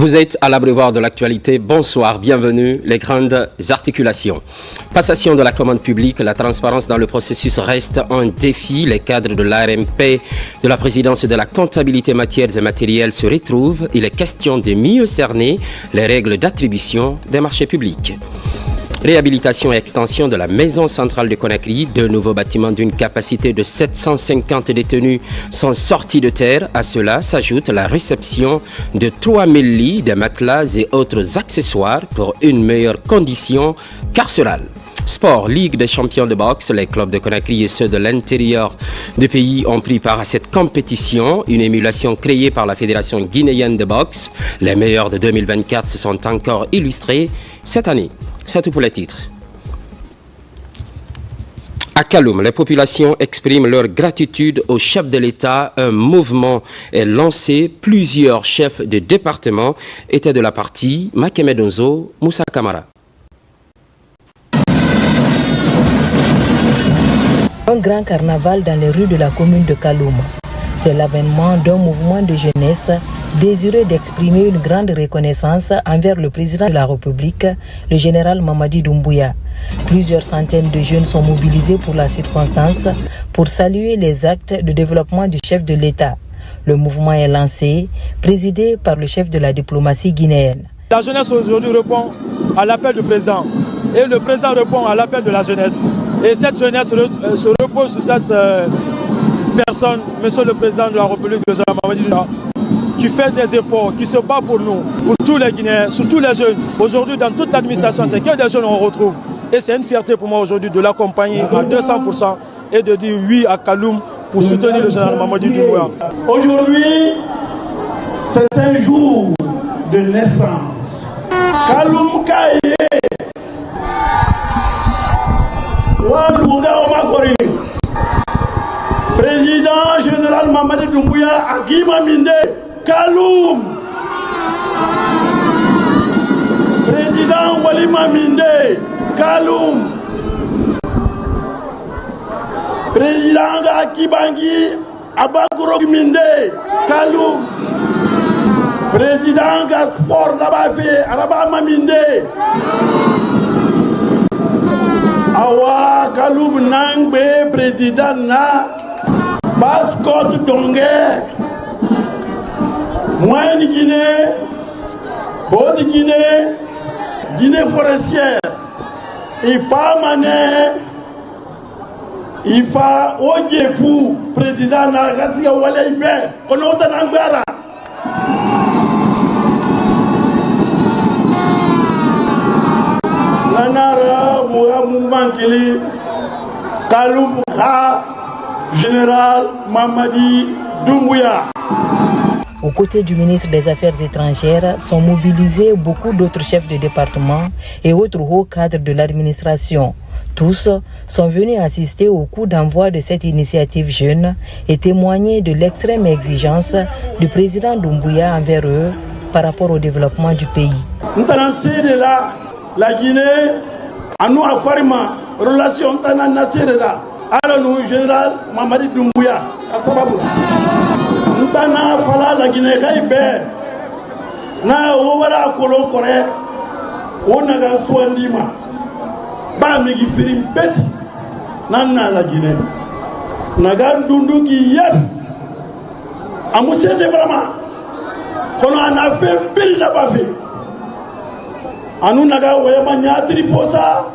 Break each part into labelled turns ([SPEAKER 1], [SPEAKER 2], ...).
[SPEAKER 1] Vous êtes à l'abreuvoir de l'actualité. Bonsoir, bienvenue. Les grandes articulations. Passation de la commande publique, la transparence dans le processus reste un défi. Les cadres de l'ARMP, de la présidence de la comptabilité matières et matériels se retrouvent. Il est question de mieux cerner les règles d'attribution des marchés publics. Réhabilitation et extension de la maison centrale de Conakry. Deux nouveaux bâtiments d'une capacité de 750 détenus sont sortis de terre. À cela s'ajoute la réception de 3000 lits, des matelas et autres accessoires pour une meilleure condition carcérale. Sport, Ligue des champions de boxe, les clubs de Conakry et ceux de l'intérieur du pays ont pris part à cette compétition, une émulation créée par la Fédération guinéenne de boxe. Les meilleurs de 2024 se sont encore illustrés cette année. C'est tout pour les titres. À Kaloum, les populations expriment leur gratitude au chef de l'État. Un mouvement est lancé. Plusieurs chefs de département étaient de la partie. Makemedonzo, Moussa Kamara.
[SPEAKER 2] Un grand carnaval dans les rues de la commune de Kaloum. C'est l'avènement d'un mouvement de jeunesse désireux d'exprimer une grande reconnaissance envers le président de la République, le général Mamadi Doumbouya. Plusieurs centaines de jeunes sont mobilisés pour la circonstance pour saluer les actes de développement du chef de l'État. Le mouvement est lancé, présidé par le chef de la diplomatie guinéenne.
[SPEAKER 3] La jeunesse aujourd'hui répond à l'appel du président et le président répond à l'appel de la jeunesse. Et cette jeunesse se repose sur cette personne, monsieur le président de la République, le général Mamadi Doumbouya, qui fait des efforts, qui se bat pour nous, pour tous les Guinéens, surtout les jeunes. Aujourd'hui, dans toute l'administration, c'est que des jeunes on retrouve. Et c'est une fierté pour moi aujourd'hui de l'accompagner à 200% et de dire oui à Kaloum pour soutenir le général Mamadi Doumbouya.
[SPEAKER 4] Aujourd'hui, c'est un jour de naissance. Kaloum Kaye, président général Mamadi Doumbouya Agima Minde, Kaloum. Président Walima Minde, Kaloum. Président Akibangi Abagoro Minde, Kaloum. Président Gasport Dabafe Arabama Minde. Awa Kaloum Nangbe, président na Baskot Dongé. Moyenne Guinée, Haute Guinée, Guinée forestière, Ifa Mané, Ifa Odjefou, président Nagasiga Waleibe, Konota Nangara. Lanara Mouvement Kili, Kaloum Kha, général Mamadi Doumbouya.
[SPEAKER 2] Aux côtés du ministre des Affaires étrangères sont mobilisés beaucoup d'autres chefs de département et autres hauts cadres de l'administration. Tous sont venus assister au coup d'envoi de cette initiative jeune et témoigner de l'extrême exigence du président Doumbouya envers eux par rapport au développement du pays.
[SPEAKER 4] La Guinée, à nous à Farima, relation Tana Nasireda, à nous général Mamadi Doumbouya, à Sababou. Ntana fala la Guinée Kaïbe, na ouara kolon kore, onaga swandima, ba migi firim pet, nana la Guinée, naga dundu ki yad, amousse vraiment, qu'on en a fait pile la bafé, anu naga oyama nyatri posa,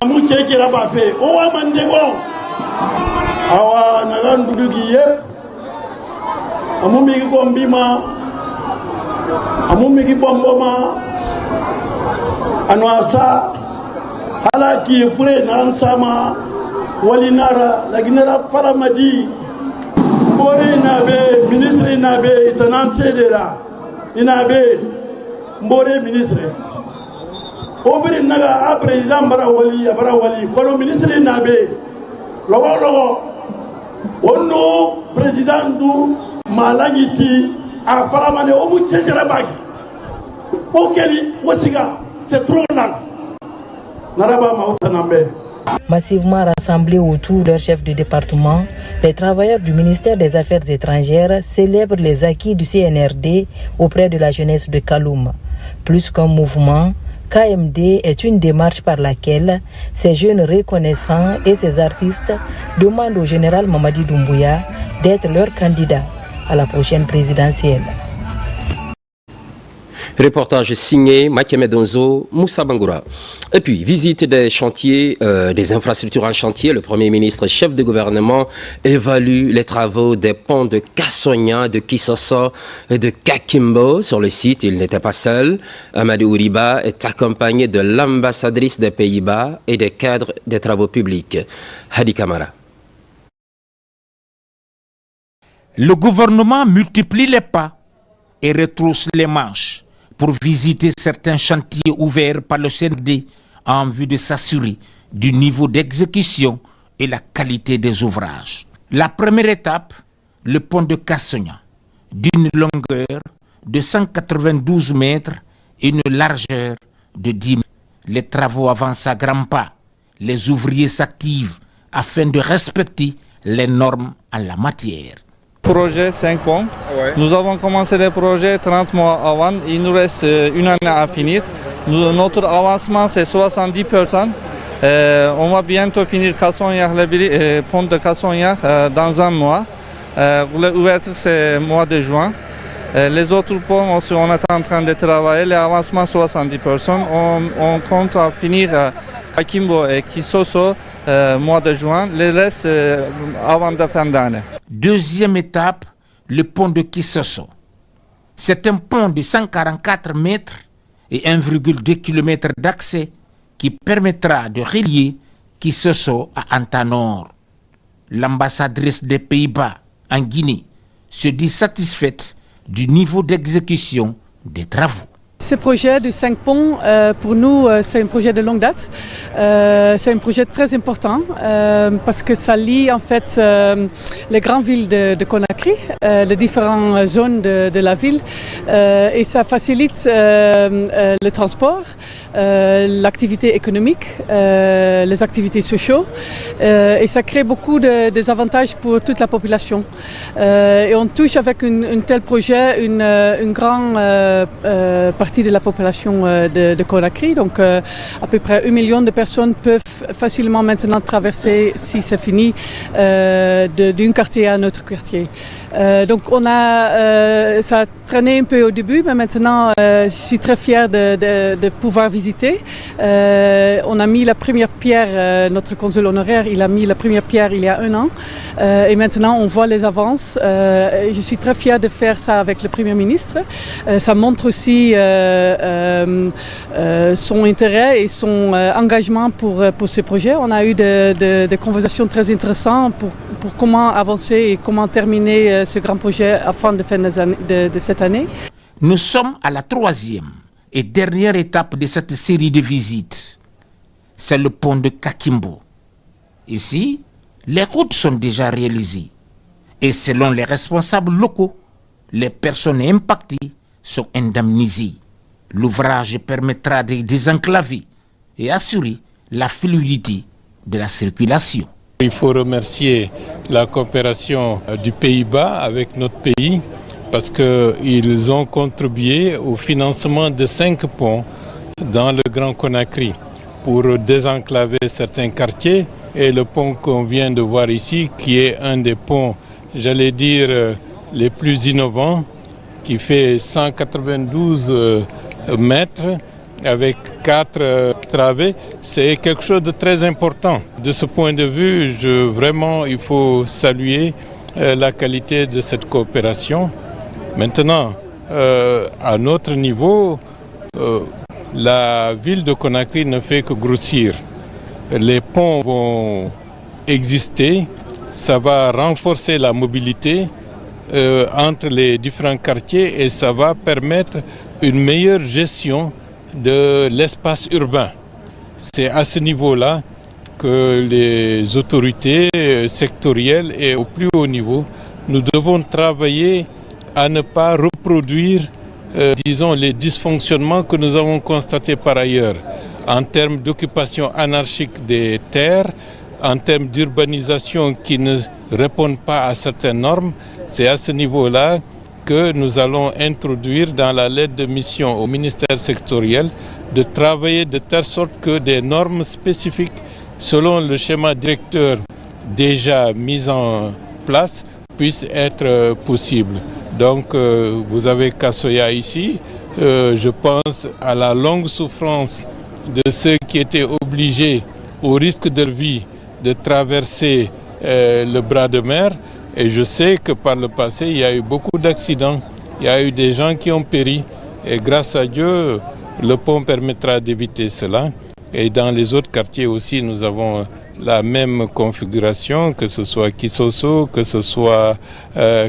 [SPEAKER 4] amousse qui la bafé, owa mandego, awa naga dundu ki yad. Amumigi Gombima, Amumigi Bomboma, Anwasa, Halaki Fure Nansama, Walinara, la Guinera Falamadi, Bore Nabe, ministre Nabe, Itanan Sedera, Inabe, Mbore ministre. Obri Naga, président Barawali, Kono ministre Nabe, Logo, Ono, président du Malagiti, a Faramane, Omu Tcherabagi. Okeli, Wasiga, c'est trop long. Naraba Maoutanambe.
[SPEAKER 2] Massivement rassemblés autour de leur chef de département, les travailleurs du ministère des Affaires étrangères célèbrent les acquis du CNRD auprès de la jeunesse de Kaloum. Plus qu'un mouvement, KMD est une démarche par laquelle ces jeunes reconnaissants et ces artistes demandent au général Mamadi Doumbouya d'être leur candidat à la prochaine présidentielle.
[SPEAKER 1] Reportage signé Makeme Donzo, Moussa Bangoura. Et puis, visite des chantiers, des infrastructures en chantier. Le Premier ministre, chef de gouvernement, évalue les travaux des ponts de Kassonia, de Kisosso et de Kakimbo. Sur le site, il n'était pas seul. Amadou Ouriba est accompagné de l'ambassadrice des Pays-Bas et des cadres des travaux publics. Hadi Kamara.
[SPEAKER 5] Le gouvernement multiplie les pas et retrousse les manches pour visiter certains chantiers ouverts par le CND en vue de s'assurer du niveau d'exécution et la qualité des ouvrages. La première étape, le pont de Kassonia, d'une longueur de 192 mètres et une largeur de 10 mètres. Les travaux avancent à grands pas. Les ouvriers s'activent afin de respecter les normes en la matière.
[SPEAKER 6] Projet 5 ponts. Ouais. Nous avons commencé le projet 30 mois avant. Il nous reste une année à finir. Notre avancement, c'est 70%. On va bientôt finir le pont de Kassonia dans un mois. L'ouverture, c'est le mois de juin. Les autres ponts aussi, on est en train de travailler. L'avancement, 70%. On compte à finir à Kimbo et Kisosso mois de juin. Le reste, avant la fin d'année.
[SPEAKER 5] Deuxième étape, le pont de Kisosso. C'est un pont de 144 mètres et 1,2 km d'accès qui permettra de relier Kisosso à Antanor. L'ambassadrice des Pays-Bas en Guinée se dit satisfaite du niveau d'exécution des travaux.
[SPEAKER 7] Ce projet de 5 ponts, pour nous, c'est un projet de longue date. C'est un projet très important parce que ça lie en fait les grandes villes de Conakry, les différentes zones de la ville et ça facilite le transport, l'activité économique, les activités sociales et ça crée beaucoup de avantages pour toute la population. Et on touche avec un tel projet une grande partie de la population de Conakry. Donc à peu près 1 million de personnes peuvent facilement maintenant traverser, si c'est fini, d'un quartier à un autre quartier. Donc ça a traîné un peu au début, mais maintenant je suis très fière de pouvoir visiter. On a mis la première pierre, notre consul honoraire, il a mis la première pierre il y a 1 an. Et maintenant on voit les avances. Je suis très fière de faire ça avec le Premier ministre. Ça montre aussi son intérêt et son engagement pour ce projet. On a eu des conversations très intéressantes pour comment avancer et comment terminer ce grand projet à fin de cette année.
[SPEAKER 5] Nous sommes à la 3e et dernière étape de cette série de visites. C'est le pont de Kakimbo. Ici, les routes sont déjà réalisées et selon les responsables locaux, les personnes impactées sont indemnisées. L'ouvrage permettra de désenclaver et assurer la fluidité de la circulation.
[SPEAKER 8] Il faut remercier la coopération du Pays-Bas avec notre pays parce qu'ils ont contribué au financement de 5 ponts dans le Grand Conakry pour désenclaver certains quartiers. Et le pont qu'on vient de voir ici, qui est un des ponts, j'allais dire, les plus innovants, qui fait 192 mètres avec 4 travées, c'est quelque chose de très important. De ce point de vue, vraiment, il faut saluer la qualité de cette coopération. Maintenant, à notre niveau, la ville de Conakry ne fait que grossir. Les ponts vont exister, ça va renforcer la mobilité entre les différents quartiers et ça va permettre une meilleure gestion de l'espace urbain. C'est à ce niveau-là que les autorités sectorielles et au plus haut niveau, nous devons travailler à ne pas reproduire, disons, les dysfonctionnements que nous avons constatés par ailleurs. en termes d'occupation anarchique des terres, en termes d'urbanisation qui ne répondent pas à certaines normes. C'est à ce niveau-là que nous allons introduire dans la lettre de mission au ministère sectoriel de travailler de telle sorte que des normes spécifiques selon le schéma directeur déjà mis en place puissent être possibles. Donc vous avez Kassoya ici, je pense à la longue souffrance de ceux qui étaient obligés au risque de leur vie de traverser le bras de mer. Et je sais que par le passé, il y a eu beaucoup d'accidents, il y a eu des gens qui ont péri. Et grâce à Dieu, le pont permettra d'éviter cela. Et dans les autres quartiers aussi, nous avons la même configuration, que ce soit Kisoso, que ce soit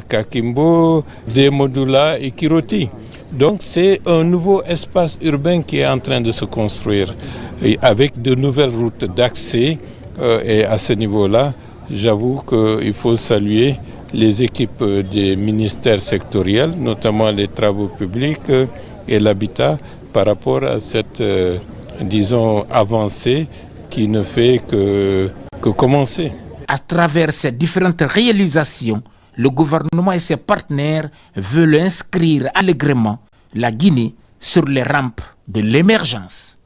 [SPEAKER 8] Kakimbo, Demodula et Kiroti. Donc c'est un nouveau espace urbain qui est en train de se construire avec de nouvelles routes d'accès. Et à ce niveau-là, j'avoue qu'il faut saluer les équipes des ministères sectoriels, notamment les travaux publics et l'habitat, par rapport à cette, disons, avancée qui ne fait que commencer.
[SPEAKER 5] À travers ces différentes réalisations, le gouvernement et ses partenaires veulent inscrire allègrement la Guinée sur les rampes de l'émergence.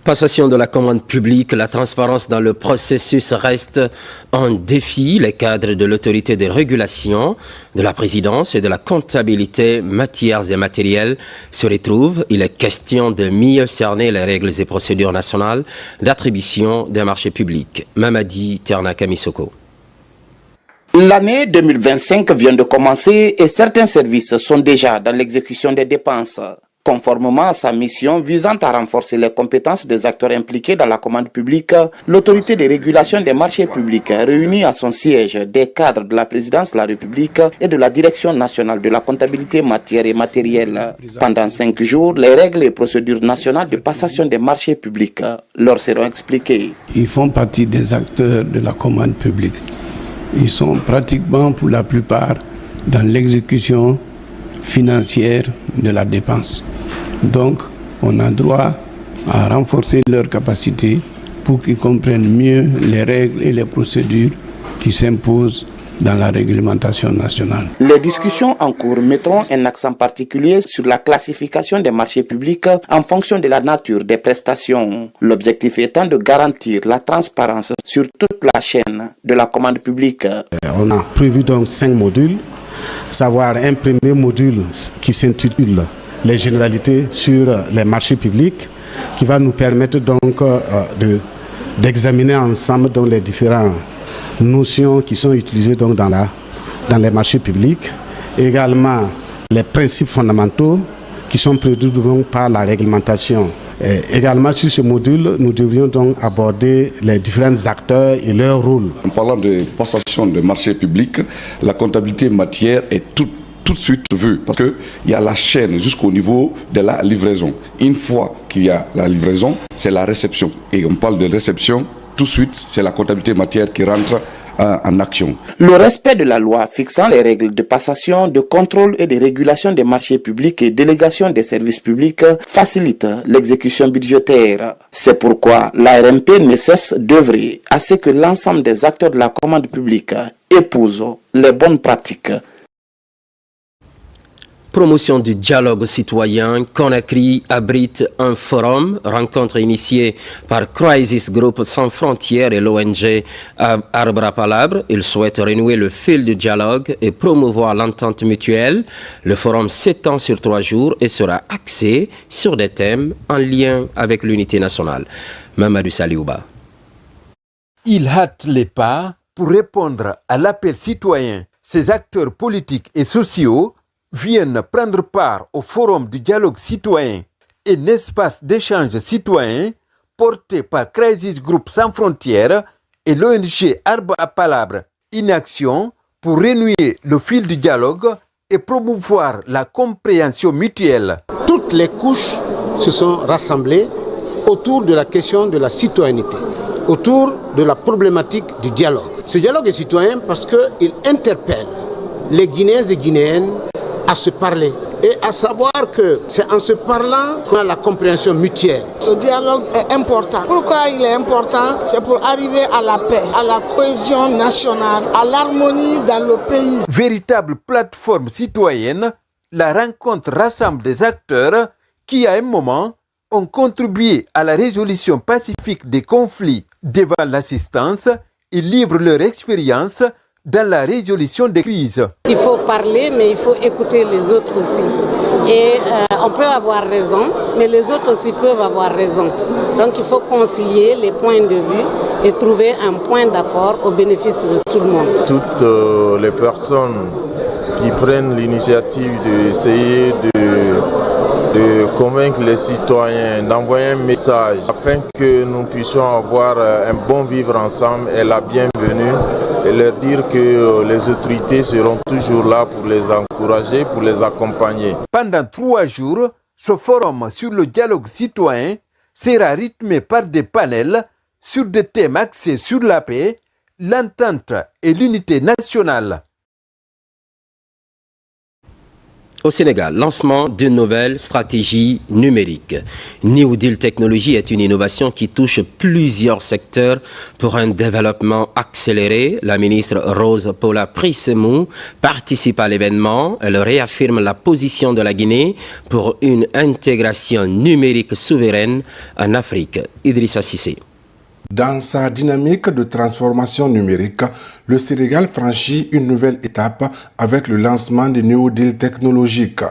[SPEAKER 1] Passation de la commande publique, la transparence dans le processus reste un défi. Les cadres de l'autorité de régulation, de la présidence et de la comptabilité matières et matériels se retrouvent. Il est question de mieux cerner les règles et procédures nationales d'attribution des marchés publics. Mamadi Ternakamisoko.
[SPEAKER 9] L'année 2025 vient de commencer et certains services sont déjà dans l'exécution des dépenses. Conformément à sa mission visant à renforcer les compétences des acteurs impliqués dans la commande publique, l'autorité de régulation des marchés publics réunit à son siège des cadres de la présidence de la République et de la Direction nationale de la comptabilité matières et matériels. Pendant 5 jours, les règles et procédures nationales de passation des marchés publics leur seront expliquées.
[SPEAKER 10] Ils font partie des acteurs de la commande publique. Ils sont pratiquement pour la plupart dans l'exécution financière de la dépense. Donc, on a droit à renforcer leurs capacités pour qu'ils comprennent mieux les règles et les procédures qui s'imposent dans la réglementation nationale.
[SPEAKER 9] Les discussions en cours mettront un accent particulier sur la classification des marchés publics en fonction de la nature des prestations. L'objectif étant de garantir la transparence sur toute la chaîne de la commande publique.
[SPEAKER 11] On a prévu donc 5 modules, savoir un premier module qui s'intitule les généralités sur les marchés publics, qui va nous permettre donc d'examiner ensemble donc les différentes notions qui sont utilisées donc dans les marchés publics, également les principes fondamentaux qui sont prévus donc par la réglementation. Et également sur ce module, nous devrions donc aborder les différents acteurs et leur rôle.
[SPEAKER 12] En parlant de passation de marchés publics, la comptabilité matière est tout de suite vue parce qu'il y a la chaîne jusqu'au niveau de la livraison. Une fois qu'il y a la livraison, c'est la réception. Et on parle de réception, tout de suite, c'est la comptabilité matière qui rentre en action.
[SPEAKER 9] Le respect de la loi fixant les règles de passation, de contrôle et de régulation des marchés publics et délégation des services publics facilite l'exécution budgétaire. C'est pourquoi l'ARMP ne cesse d'œuvrer à ce que l'ensemble des acteurs de la commande publique épousent les bonnes pratiques.
[SPEAKER 1] Promotion du dialogue citoyen, Conakry abrite un forum, rencontre initiée par Crisis Group Sans Frontières et l'ONG Arbre à Palabre. Il souhaite renouer le fil du dialogue et promouvoir l'entente mutuelle. Le forum s'étend sur 3 jours et sera axé sur des thèmes en lien avec l'unité nationale. Mamadou Saliouba.
[SPEAKER 13] Il hâte les pas pour répondre à l'appel citoyen. Ces acteurs politiques et sociaux viennent prendre part au Forum du dialogue citoyen, un espace d'échange citoyen porté par Crisis Group Sans Frontières et l'ONG Arbre à Palabre. Une action pour renouer le fil du dialogue et promouvoir la compréhension mutuelle.
[SPEAKER 14] Toutes les couches se sont rassemblées autour de la question de la citoyenneté, autour de la problématique du dialogue. Ce dialogue est citoyen parce qu'il interpelle les Guinéens et Guinéennes à se parler Et à savoir que c'est en se parlant qu'on a la compréhension mutuelle. Ce dialogue est important. Pourquoi il est important? C'est pour arriver à la paix, à la cohésion nationale, à l'harmonie dans le pays.
[SPEAKER 13] Véritable plateforme citoyenne, la rencontre rassemble des acteurs qui, à un moment, ont contribué à la résolution pacifique des conflits devant l'assistance et livrent leur expérience dans la résolution des crises.
[SPEAKER 15] Il faut parler, mais il faut écouter les autres aussi. Et on peut avoir raison, mais les autres aussi peuvent avoir raison. Donc il faut concilier les points de vue et trouver un point d'accord au bénéfice de tout le monde.
[SPEAKER 16] Toutes les personnes qui prennent l'initiative d'essayer de convaincre les citoyens, d'envoyer un message afin que nous puissions avoir un bon vivre ensemble est la bienvenue et leur dire que les autorités seront toujours là pour les encourager, pour les accompagner.
[SPEAKER 13] Pendant 3 jours, ce forum sur le dialogue citoyen sera rythmé par des panels sur des thèmes axés sur la paix, l'entente et l'unité nationale.
[SPEAKER 1] Au Sénégal, lancement d'une nouvelle stratégie numérique. New Deal Technologies est une innovation qui touche plusieurs secteurs pour un développement accéléré. La ministre Rose Paula Prissemou participe à l'événement. Elle réaffirme la position de la Guinée pour une intégration numérique souveraine en Afrique. Idrissa Cissé.
[SPEAKER 17] Dans sa dynamique de transformation numérique, le Sénégal franchit une nouvelle étape avec le lancement du New Deal technologique.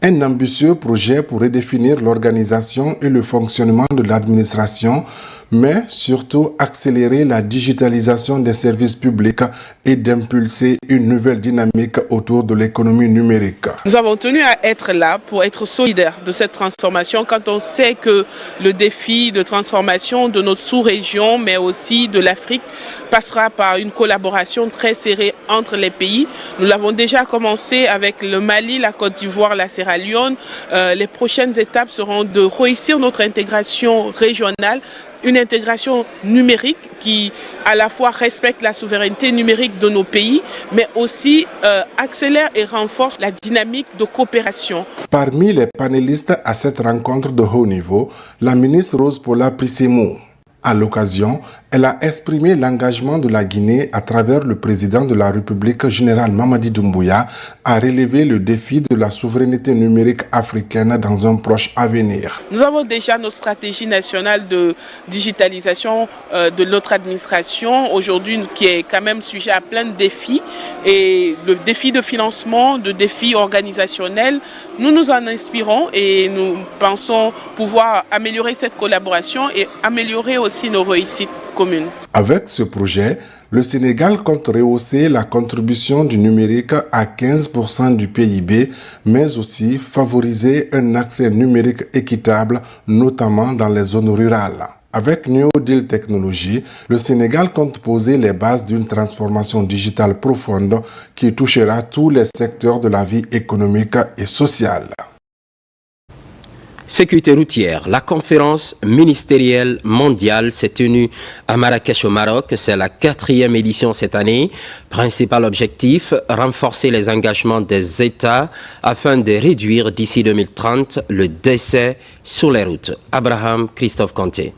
[SPEAKER 17] Un ambitieux projet pour redéfinir l'organisation et le fonctionnement de l'administration, mais surtout accélérer la digitalisation des services publics et d'impulser une nouvelle dynamique autour de l'économie numérique.
[SPEAKER 18] Nous avons tenu à être là pour être solidaires de cette transformation quand on sait que le défi de transformation de notre sous-région, mais aussi de l'Afrique, passera par une collaboration très serrée entre les pays. Nous l'avons déjà commencé avec le Mali, la Côte d'Ivoire, la Sierra Leone. Les prochaines étapes seront de réussir notre intégration régionale, une intégration numérique qui à la fois respecte la souveraineté numérique de nos pays, mais aussi accélère et renforce la dynamique de coopération.
[SPEAKER 17] Parmi les panélistes à cette rencontre de haut niveau, la ministre Rose Paula Prissemou. À l'occasion, elle a exprimé l'engagement de la Guinée à travers le président de la République, général Mamadi Doumbouya, à relever le défi de la souveraineté numérique africaine dans un proche avenir.
[SPEAKER 18] Nous avons déjà nos stratégies nationales de digitalisation de notre administration, aujourd'hui qui est quand même sujet à plein de défis, et le défi de financement, de défis organisationnels, nous nous en inspirons et nous pensons pouvoir améliorer cette collaboration et améliorer aussi nos réussites communes.
[SPEAKER 17] Avec ce projet, le Sénégal compte rehausser la contribution du numérique à 15% du PIB, mais aussi favoriser un accès numérique équitable, notamment dans les zones rurales. Avec New Deal Technologies, le Sénégal compte poser les bases d'une transformation digitale profonde qui touchera tous les secteurs de la vie économique et sociale.
[SPEAKER 1] Sécurité routière. La conférence ministérielle mondiale s'est tenue à Marrakech au Maroc. C'est la 4e édition cette année. Principal objectif, renforcer les engagements des États afin de réduire d'ici 2030 le décès sur les routes. Abraham Christophe Conté.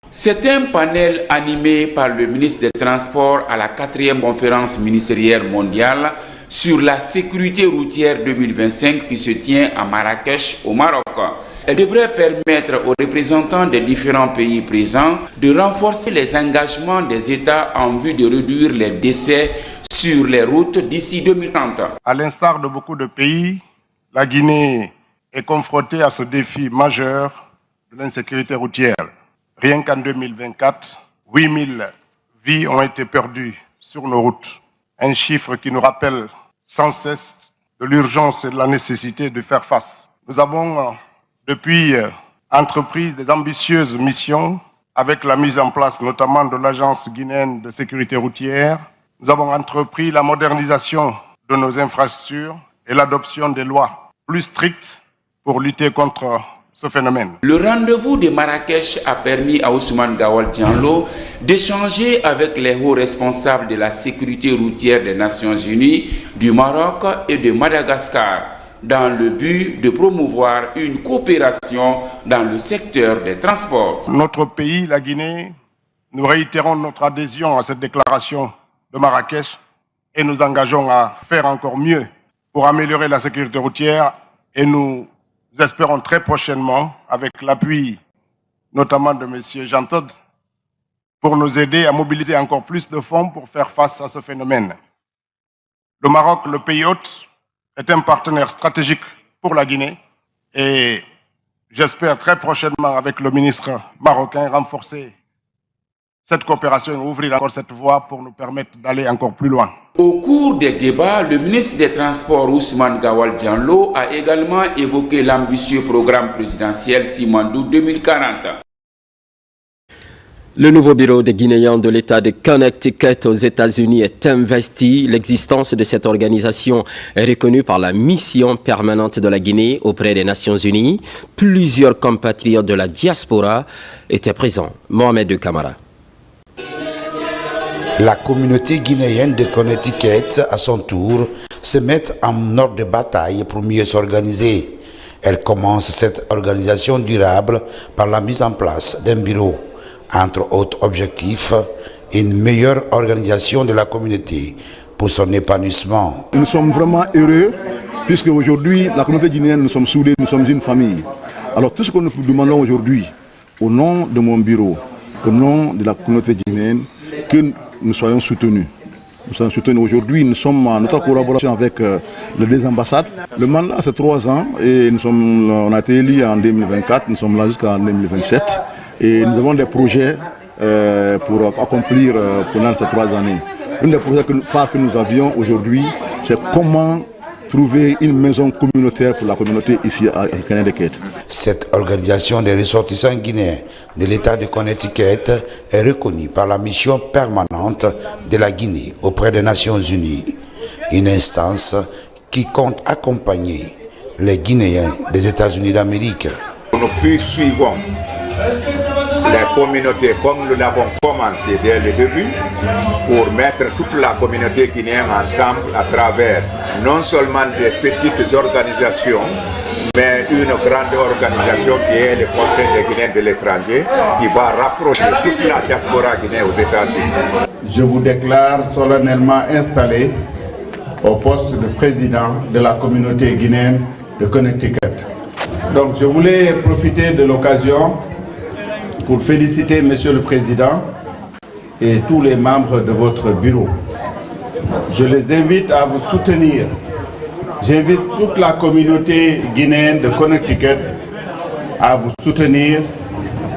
[SPEAKER 19] C'est un panel animé par le ministre des Transports à la 4e conférence ministérielle mondiale sur la sécurité routière 2025 qui se tient à Marrakech au Maroc. Elle devrait permettre aux représentants des différents pays présents de renforcer les engagements des États en vue de réduire les décès sur les routes d'ici 2030.
[SPEAKER 20] À l'instar de beaucoup de pays, la Guinée est confrontée à ce défi majeur de l'insécurité routière. Rien qu'en 2024, 8000 vies ont été perdues sur nos routes. Un chiffre qui nous rappelle sans cesse de l'urgence et de la nécessité de faire face. Nous avons depuis entrepris des ambitieuses missions avec la mise en place notamment de l'Agence guinéenne de sécurité routière. Nous avons entrepris la modernisation de nos infrastructures et l'adoption des lois plus strictes pour lutter contre ce phénomène.
[SPEAKER 19] Le rendez-vous de Marrakech a permis à Ousmane Gawal Diallo d'échanger avec les hauts responsables de la sécurité routière des Nations Unies, du Maroc et de Madagascar. dans le but de promouvoir une coopération dans le secteur des transports.
[SPEAKER 20] Notre pays, la Guinée, nous réitérons notre adhésion à cette déclaration de Marrakech et nous engageons à faire encore mieux pour améliorer la sécurité routière et nous espérons très prochainement, avec l'appui notamment de M. Jean Todt, pour nous aider à mobiliser encore plus de fonds pour faire face à ce phénomène. Le Maroc, le pays hôte, est un partenaire stratégique pour la Guinée et j'espère très prochainement avec le ministre marocain renforcer cette coopération et ouvrir encore cette voie pour nous permettre d'aller encore plus loin.
[SPEAKER 19] Au cours des débats, le ministre des Transports Ousmane Gawal Diallo a également évoqué l'ambitieux programme présidentiel Simandou 2040.
[SPEAKER 1] Le nouveau bureau des Guinéens de l'État de Connecticut aux États-Unis est investi. L'existence de cette organisation est reconnue par la mission permanente de la Guinée auprès des Nations Unies. Plusieurs compatriotes de la diaspora étaient présents. Mohamed Kamara.
[SPEAKER 21] La communauté guinéenne de Connecticut, à son tour, se met en ordre de bataille pour mieux s'organiser. Elle commence cette organisation durable par la mise en place d'un bureau. Entre autres objectifs, une meilleure organisation de la communauté pour son épanouissement.
[SPEAKER 22] Nous sommes vraiment heureux puisque aujourd'hui, la communauté guinéenne, nous sommes soudés, nous sommes une famille. Alors tout ce que nous demandons aujourd'hui, au nom de mon bureau, au nom de la communauté guinéenne, que nous soyons soutenus. Nous sommes soutenus aujourd'hui, nous sommes en notre collaboration avec les deux ambassades. Le mandat, c'est 3 ans et on a été élus en 2024, nous sommes là jusqu'en 2027. Et nous avons des projets pour accomplir pendant ces 3 années. Un des projets phares que nous avions aujourd'hui, c'est comment trouver une maison communautaire pour la communauté ici à Connecticut.
[SPEAKER 21] Cette organisation des ressortissants guinéens de l'État de Connecticut est reconnue par la mission permanente de la Guinée auprès des Nations Unies, une instance qui compte accompagner les Guinéens des États-Unis d'Amérique.
[SPEAKER 23] Nous poursuivons les communautés comme nous l'avons commencé dès le début pour mettre toute la communauté guinéenne ensemble à travers non seulement des petites organisations mais une grande organisation qui est le Conseil des Guinéens de l'étranger qui va rapprocher toute la diaspora guinéenne aux États-Unis.
[SPEAKER 24] Je vous déclare solennellement installé au poste de président de la communauté guinéenne de Connecticut. Donc je voulais profiter de l'occasion pour féliciter Monsieur le Président et tous les membres de votre bureau. Je les invite à vous soutenir. J'invite toute la communauté guinéenne de Connecticut à vous soutenir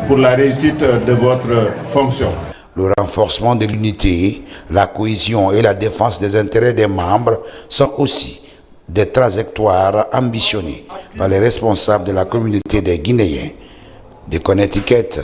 [SPEAKER 24] pour la réussite de votre fonction.
[SPEAKER 21] Le renforcement de l'unité, la cohésion et la défense des intérêts des membres sont aussi des trajectoires ambitionnées par les responsables de la communauté des Guinéens de Connecticut.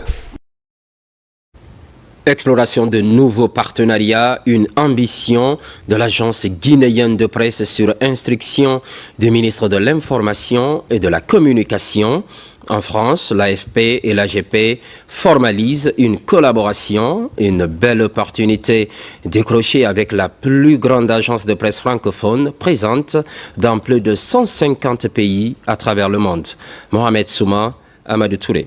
[SPEAKER 1] Exploration de nouveaux partenariats, une ambition de l'agence guinéenne de presse sur instruction du ministre de l'Information et de la Communication. En France, l'AFP et l'AGP formalisent une collaboration, une belle opportunité décrochée avec la plus grande agence de presse francophone présente dans plus de 150 pays à travers le monde. Mohamed Souma, Amadou Touré.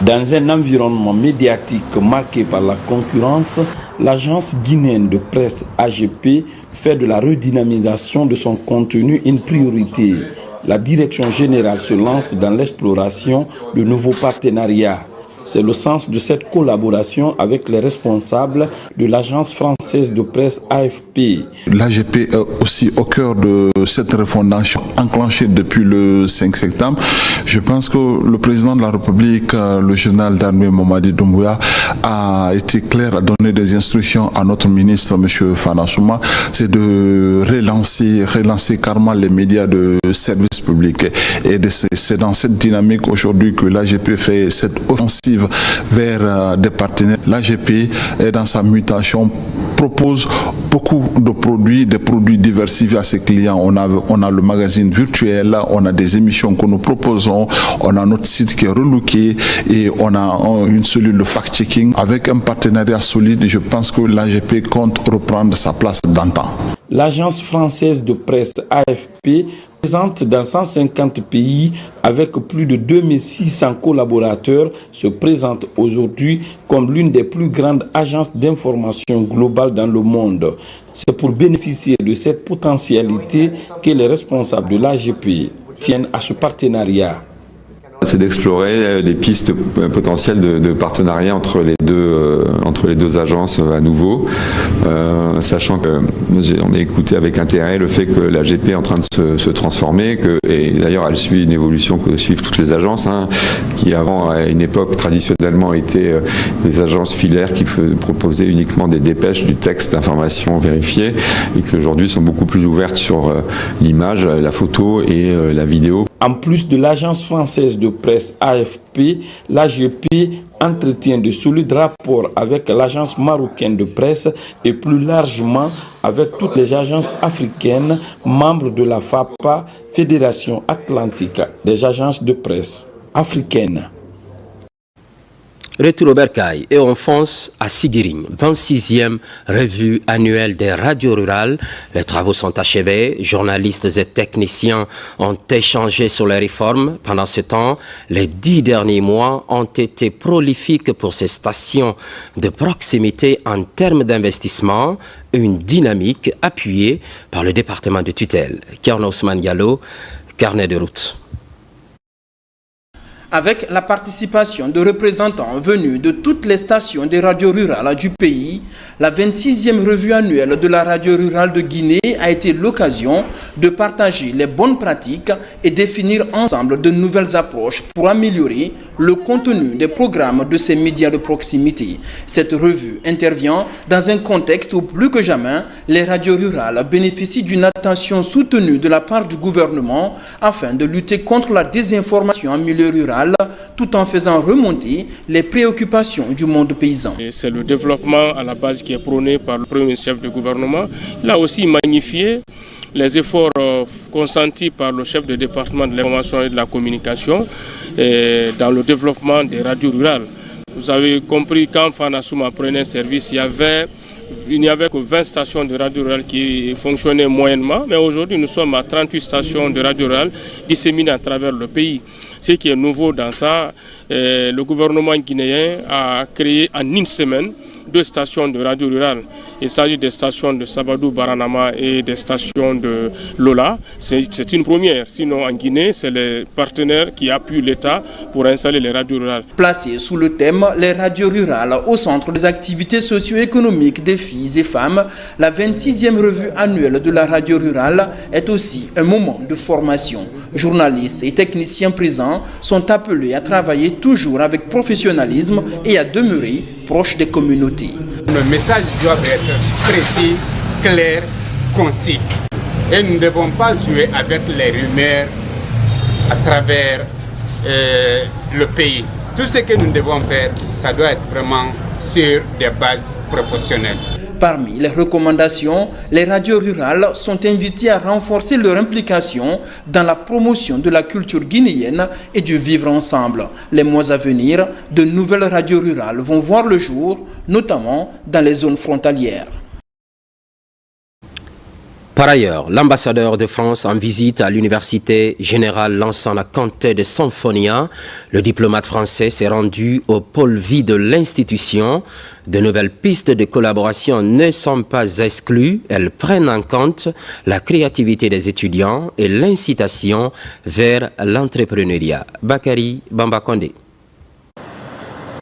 [SPEAKER 25] Dans un environnement médiatique marqué par la concurrence, l'agence guinéenne de presse AGP fait de la redynamisation de son contenu une priorité. La direction générale se lance dans l'exploration de nouveaux partenariats. C'est le sens de cette collaboration avec les responsables de l'agence française de presse AFP.
[SPEAKER 26] L'AGP est aussi au cœur de cette refondation enclenchée depuis le 5 septembre. Je pense que le président de la République, le général d'armée Mamadi Doumbouya, a été clair, a donné des instructions à notre ministre, M. Fana Souma, c'est de relancer carrément les médias de service public. Et c'est dans cette dynamique aujourd'hui que l'AGP fait cette offensive vers des partenaires. L'AGP est dans sa mutation, propose beaucoup de produits, des produits diversifiés à ses clients. On a le magazine virtuel, on a des émissions que nous proposons, on a notre site qui est relooké et on a une cellule de fact-checking avec un partenariat solide. Je pense que l'AGP compte reprendre sa place d'antan.
[SPEAKER 25] L'agence française de presse AFP Présente dans 150 pays avec plus de 2600 collaborateurs, se présente aujourd'hui comme l'une des plus grandes agences d'information globale dans le monde. C'est pour bénéficier de cette potentialité que les responsables de l'AGP tiennent à ce partenariat.
[SPEAKER 2] C'est d'explorer des pistes potentielles de partenariat entre les deux agences à nouveau, sachant que on a écouté avec intérêt le fait que l'AGP est en train de se transformer, et d'ailleurs elle suit une évolution que suivent toutes les agences, qui avant à une époque traditionnellement étaient des agences filaires qui proposaient uniquement des dépêches, du texte, d'informations vérifiées, et qui aujourd'hui sont beaucoup plus ouvertes sur l'image, la photo et la vidéo.
[SPEAKER 25] En plus de l'agence française de presse AFP, l'AGP entretient de solides rapports avec l'agence marocaine de presse et plus largement avec toutes les agences africaines membres de la FAPA, Fédération Atlantique des agences de presse africaines.
[SPEAKER 1] Retour au Bercail et on fonce à Siguiring, 26e revue annuelle des radios rurales. Les travaux sont achevés, journalistes et techniciens ont échangé sur les réformes. Pendant ce temps, les 10 derniers mois ont été prolifiques pour ces stations de proximité en termes d'investissement, une dynamique appuyée par le département de tutelle. Kerno Ousmane Diallo, carnet de route.
[SPEAKER 3] Avec la participation de représentants venus de toutes les stations des radios rurales du pays, la 26e revue annuelle de la radio rurale de Guinée a été l'occasion de partager les bonnes pratiques et définir ensemble de nouvelles approches pour améliorer le contenu des programmes de ces médias de proximité. Cette revue intervient dans un contexte où plus que jamais, les radios rurales bénéficient d'une attention soutenue de la part du gouvernement afin de lutter contre la désinformation en milieu rural, tout en faisant remonter les préoccupations du monde paysan.
[SPEAKER 4] C'est le développement à la base qui est prôné par le premier chef de gouvernement. Il a aussi magnifié les efforts consentis par le chef de département de l'information et de la communication dans le développement des radios rurales. Vous avez compris quand Fanasouma prenait service, il n'y avait que 20 stations de radio rurale qui fonctionnaient moyennement, mais aujourd'hui nous sommes à 38 stations de radio rurale disséminées à travers le pays. Ce qui est nouveau dans ça, le gouvernement guinéen a créé en une semaine 2 stations de radio rurale. Il s'agit des stations de Sabadou, Baranama et des stations de Lola. C'est une première. Sinon, en Guinée, c'est les partenaires qui appuient l'État pour installer les radios rurales.
[SPEAKER 3] Placées sous le thème « Les radios rurales au centre des activités socio-économiques des filles et femmes », la 26e revue annuelle de la radio rurale est aussi un moment de formation. Journalistes et techniciens présents sont appelés à travailler toujours avec professionnalisme et à demeurer proches des communautés.
[SPEAKER 6] Nos messages doivent être précis, clairs, concis. Et nous ne devons pas jouer avec les rumeurs à travers le pays. Tout ce que nous devons faire, ça doit être vraiment sur des bases professionnelles.
[SPEAKER 3] Parmi les recommandations, les radios rurales sont invitées à renforcer leur implication dans la promotion de la culture guinéenne et du vivre ensemble. Les mois à venir, de nouvelles radios rurales vont voir le jour, notamment dans les zones frontalières.
[SPEAKER 1] Par ailleurs, l'ambassadeur de France en visite à l'université générale Lansana Conté de Symphonia, le diplomate français s'est rendu au pôle vie de l'institution. De nouvelles pistes de collaboration ne sont pas exclues. Elles prennent en compte la créativité des étudiants et l'incitation vers l'entrepreneuriat. Bakary Bambakonde.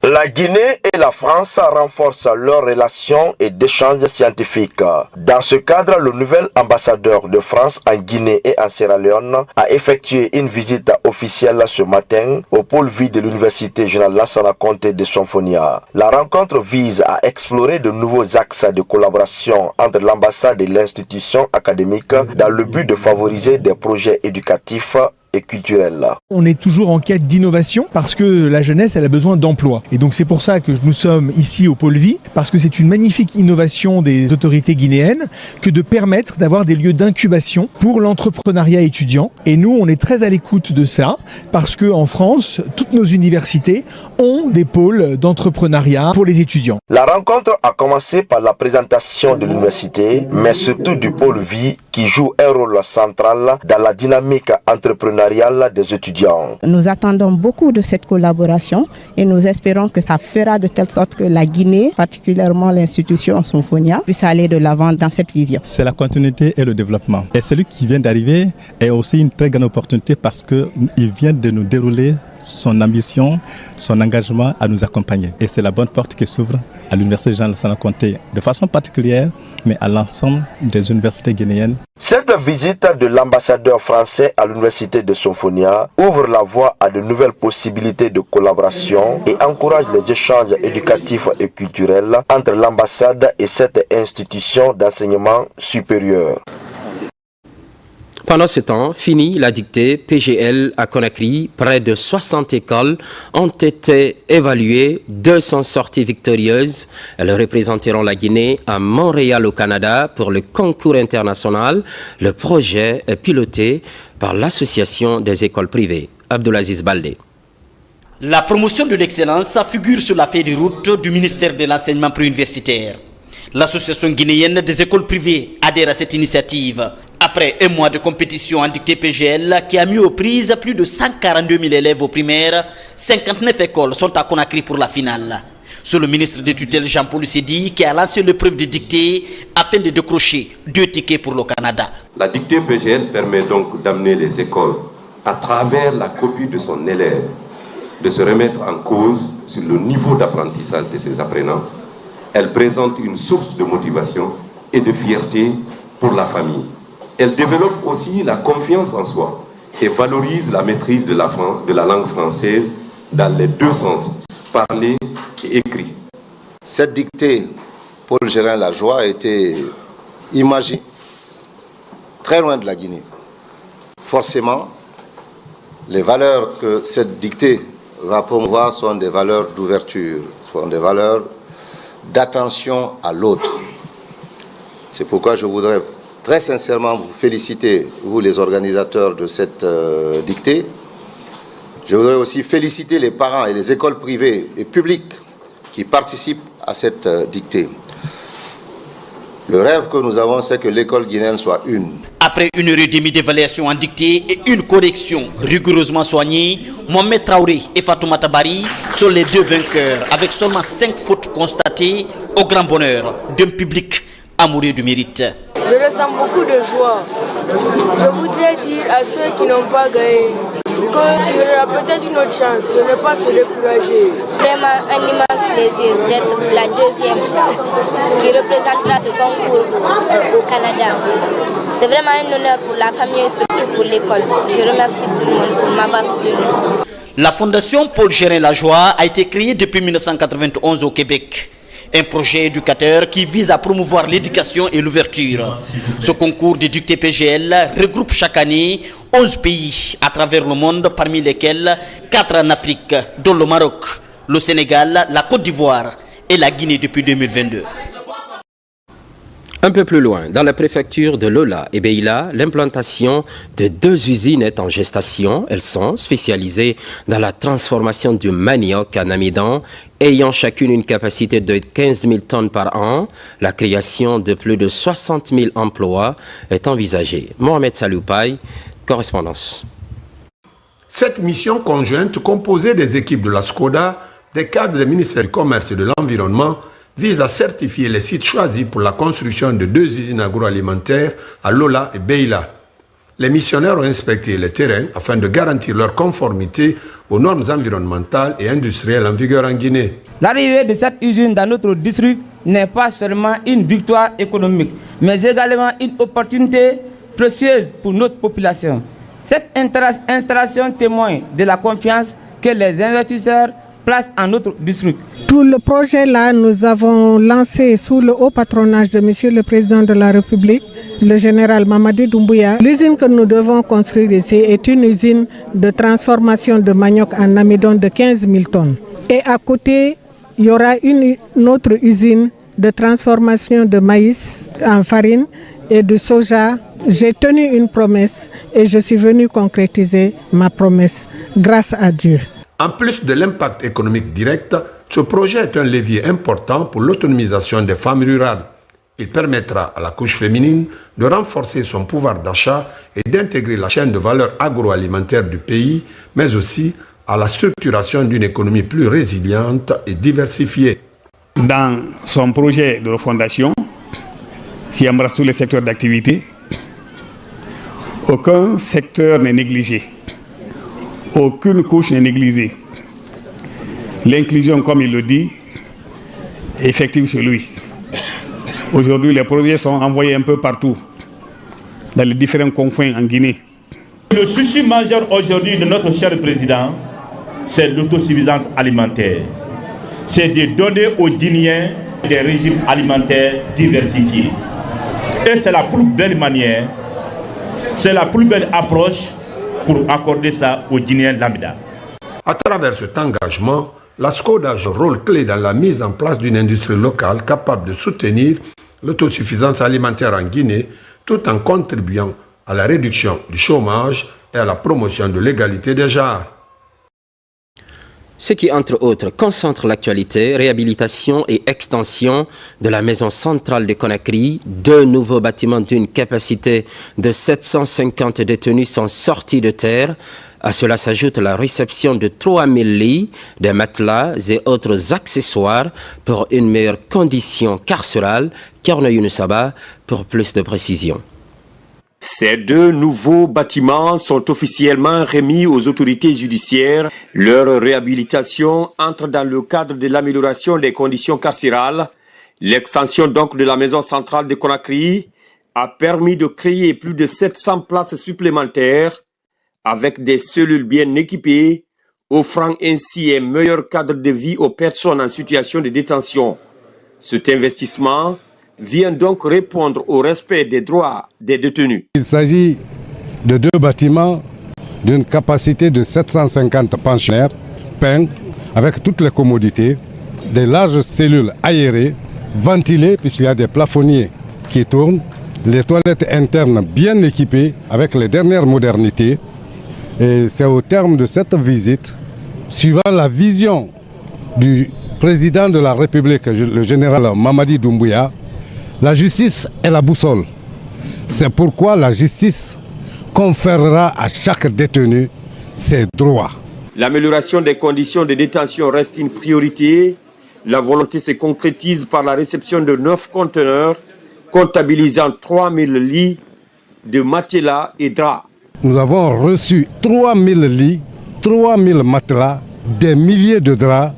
[SPEAKER 7] La Guinée et la France renforcent leurs relations et d'échanges scientifiques. Dans ce cadre, le nouvel ambassadeur de France en Guinée et en Sierra Leone a effectué une visite officielle ce matin au pôle vie de l'université générale Lansana Conté de Symphonia. La rencontre vise à explorer de nouveaux axes de collaboration entre l'ambassade et l'institution académique dans le but de favoriser des projets éducatifs et culturelle.
[SPEAKER 8] On est toujours en quête d'innovation parce que la jeunesse elle a besoin d'emploi. Et donc c'est pour ça que nous sommes ici au Pôle Vie, parce que c'est une magnifique innovation des autorités guinéennes que de permettre d'avoir des lieux d'incubation pour l'entrepreneuriat étudiant. Et nous on est très à l'écoute de ça parce qu'en France, toutes nos universités ont des pôles d'entrepreneuriat pour les étudiants.
[SPEAKER 7] La rencontre a commencé par la présentation de l'université, mais surtout du Pôle Vie qui joue un rôle central dans la dynamique entrepreneuriale des étudiants.
[SPEAKER 5] Nous attendons beaucoup de cette collaboration et nous espérons que ça fera de telle sorte que la Guinée, particulièrement l'institution Symphonia, puisse aller de l'avant dans cette vision.
[SPEAKER 9] C'est la continuité et le développement. Et celui qui vient d'arriver est aussi une très grande opportunité parce qu'il vient de nous dérouler son ambition, son engagement à nous accompagner. Et c'est la bonne porte qui s'ouvre à l'Université Jean-Lassana Conté de façon particulière, mais à l'ensemble des universités guinéennes.
[SPEAKER 7] Cette visite de l'ambassadeur français à l'Université de Symphonia ouvre la voie à de nouvelles possibilités de collaboration et encourage les échanges éducatifs et culturels entre l'ambassade et cette institution d'enseignement supérieur.
[SPEAKER 1] Pendant ce temps, fini la dictée PGL à Conakry, près de 60 écoles ont été évaluées, 200 sorties victorieuses. Elles représenteront la Guinée à Montréal au Canada pour le concours international. Le projet est piloté par l'Association des écoles privées. Abdulaziz Baldé.
[SPEAKER 10] La promotion de l'excellence figure sur la feuille de route du ministère de l'enseignement préuniversitaire. L'Association guinéenne des écoles privées adhère à cette initiative. Après un mois de compétition en dictée PGL qui a mis aux prises plus de 142 000 élèves aux primaires, 59 écoles sont à Conakry pour la finale. C'est le ministre de tutelle Jean-Paul Sidi qui a lancé l'épreuve de dictée afin de décrocher 2 tickets pour le Canada.
[SPEAKER 11] La dictée PGL permet donc d'amener les écoles, à travers la copie de son élève, de se remettre en cause sur le niveau d'apprentissage de ses apprenants. Elle présente une source de motivation et de fierté pour la famille. Elle développe aussi la confiance en soi et valorise la maîtrise de la langue française dans les 2 sens, parlé et écrit.
[SPEAKER 12] Cette dictée, Paul Gérin-Lajoie, a été imaginée très loin de la Guinée. Forcément, les valeurs que cette dictée va promouvoir sont des valeurs d'ouverture, sont des valeurs d'attention à l'autre. C'est pourquoi je voudrais très sincèrement vous féliciter, vous les organisateurs de cette dictée. Je voudrais aussi féliciter les parents et les écoles privées et publiques qui participent à cette dictée. Le rêve que nous avons, c'est que l'école guinéenne soit une.
[SPEAKER 10] Après 1 heure et demie d'évaluation en dictée et une correction rigoureusement soignée, Mohamed Traoré et Fatoumata Bari sont les 2 vainqueurs avec seulement 5 fautes constatées au grand bonheur d'un public amoureux du mérite.
[SPEAKER 14] Je ressens beaucoup de joie. Je voudrais dire à ceux qui n'ont pas gagné qu'il y aura peut-être une autre chance de ne pas se décourager.
[SPEAKER 27] Vraiment un immense plaisir d'être la 2e qui représentera ce concours au Canada. C'est vraiment un honneur pour la famille et surtout pour l'école. Je remercie tout le monde pour m'avoir soutenu.
[SPEAKER 10] La fondation Paul Gérin-Lajoie a été créée depuis 1991 au Québec. Un projet éducateur qui vise à promouvoir l'éducation et l'ouverture. Ce concours de dictée PGL regroupe chaque année 11 pays à travers le monde, parmi lesquels 4 en Afrique, dont le Maroc, le Sénégal, la Côte d'Ivoire et la Guinée depuis 2022.
[SPEAKER 1] Un peu plus loin, dans la préfecture de Lola et Beila, l'implantation de 2 usines est en gestation. Elles sont spécialisées dans la transformation du manioc en amidon, ayant chacune une capacité de 15 000 tonnes par an. La création de plus de 60 000 emplois est envisagée. Mohamed Saloupaï, correspondance.
[SPEAKER 28] Cette mission conjointe, composée des équipes de la SCODA, des cadres du ministère du Commerce et de l'Environnement, vise à certifier les sites choisis pour la construction de 2 usines agroalimentaires à Lola et Beila. Les missionnaires ont inspecté les terrains afin de garantir leur conformité aux normes environnementales et industrielles en vigueur en Guinée.
[SPEAKER 29] L'arrivée de cette usine dans notre district n'est pas seulement une victoire économique, mais également une opportunité précieuse pour notre population. Cette installation témoigne de la confiance que les investisseurs place en notre district.
[SPEAKER 30] Tout le projet-là, nous avons lancé sous le haut patronage de Monsieur le Président de la République, le général Mamadi Doumbouya. L'usine que nous devons construire ici est une usine de transformation de manioc en amidon de 15 000 tonnes. Et à côté, il y aura une autre usine de transformation de maïs en farine et de soja. J'ai tenu une promesse et je suis venu concrétiser ma promesse, grâce à Dieu.
[SPEAKER 28] En plus de l'impact économique direct, ce projet est un levier important pour l'autonomisation des femmes rurales. Il permettra à la couche féminine de renforcer son pouvoir d'achat et d'intégrer la chaîne de valeur agroalimentaire du pays, mais aussi à la structuration d'une économie plus résiliente et diversifiée.
[SPEAKER 13] Dans son projet de refondation, qui embrasse tous les secteurs d'activité, aucun secteur n'est négligé, aucune couche n'est négligée. L'inclusion, comme il le dit, est effective chez lui. Aujourd'hui, les projets sont envoyés un peu partout, dans les différents confins en Guinée.
[SPEAKER 15] Le souci majeur aujourd'hui de notre cher président, c'est l'autosuffisance alimentaire. C'est de donner aux Guinéens des régimes alimentaires diversifiés. Et c'est la plus belle manière, c'est la plus belle approche pour accorder ça aux Guinéens lambda.
[SPEAKER 28] À travers cet engagement, la SCODA joue un rôle clé dans la mise en place d'une industrie locale capable de soutenir l'autosuffisance alimentaire en Guinée, tout en contribuant à la réduction du chômage et à la promotion de l'égalité des genres.
[SPEAKER 1] Ce qui, entre autres, concentre l'actualité, réhabilitation et extension de la maison centrale de Conakry. 2 nouveaux bâtiments d'une capacité de 750 détenus sont sortis de terre. À cela s'ajoute la réception de 3000 lits, des matelas et autres accessoires pour une meilleure condition carcérale. Kornoyoun Saba pour plus de précisions.
[SPEAKER 16] Ces 2 nouveaux bâtiments sont officiellement remis aux autorités judiciaires. Leur réhabilitation entre dans le cadre de l'amélioration des conditions carcérales. L'extension donc de la maison centrale de Conakry a permis de créer plus de 700 places supplémentaires avec des cellules bien équipées, offrant ainsi un meilleur cadre de vie aux personnes en situation de détention. Cet investissement vient donc répondre au respect des droits des détenus.
[SPEAKER 17] Il s'agit de 2 bâtiments d'une capacité de 750 pensionnaires peints avec toutes les commodités, des larges cellules aérées, ventilées puisqu'il y a des plafonniers qui tournent, les toilettes internes bien équipées avec les dernières modernités. Et c'est au terme de cette visite, suivant la vision du président de la République, le général Mamadi Doumbouya, la justice est la boussole. C'est pourquoi la justice conférera à chaque détenu ses droits.
[SPEAKER 16] L'amélioration des conditions de détention reste une priorité. La volonté se concrétise par la réception de 9 conteneurs comptabilisant 3000 lits de matelas et draps.
[SPEAKER 17] Nous avons reçu 3000 lits, 3000 matelas, des milliers de draps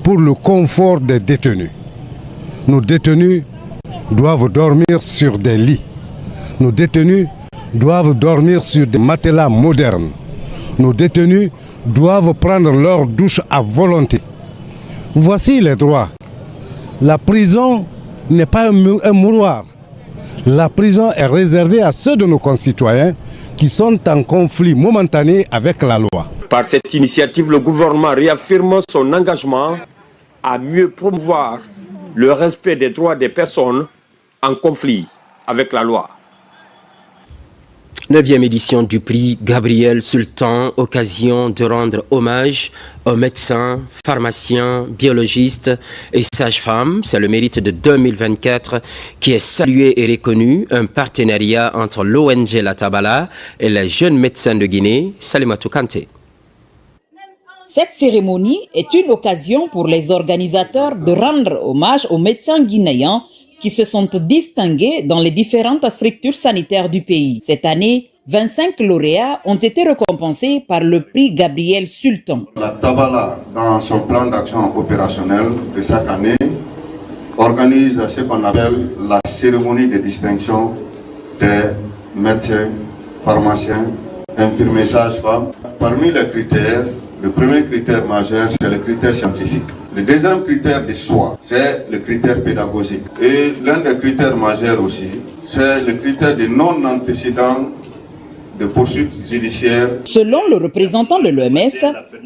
[SPEAKER 17] pour le confort des détenus. Nos détenus doivent dormir sur des lits. Nos détenus doivent dormir sur des matelas modernes. Nos détenus doivent prendre leur douche à volonté. Voici les droits. La prison n'est pas un mouroir. La prison est réservée à ceux de nos concitoyens qui sont en conflit momentané avec la loi.
[SPEAKER 16] Par cette initiative, le gouvernement réaffirme son engagement à mieux promouvoir le respect des droits des personnes en conflit avec la loi.
[SPEAKER 1] 9e édition du prix Gabriel Sultan, occasion de rendre hommage aux médecins, pharmaciens, biologistes et sages-femmes. C'est le mérite de 2024 qui est salué et reconnu, un partenariat entre l'ONG La Tabala et les jeunes médecins de Guinée. Salimatou Kanté.
[SPEAKER 18] Cette cérémonie est une occasion pour les organisateurs de rendre hommage aux médecins guinéens qui se sont distingués dans les différentes structures sanitaires du pays. Cette année, 25 lauréats ont été récompensés par le prix Gabriel Sultan.
[SPEAKER 19] La Tabala, dans son plan d'action opérationnel de chaque année, organise ce qu'on appelle la cérémonie de distinction des médecins, pharmaciens, infirmiers, sages-femmes. Parmi les critères, le premier critère majeur, c'est le critère scientifique. Le deuxième critère de choix, c'est le critère pédagogique. Et l'un des critères majeurs aussi, c'est le critère de non-antécédent de poursuites judiciaires.
[SPEAKER 18] Selon le représentant de l'OMS,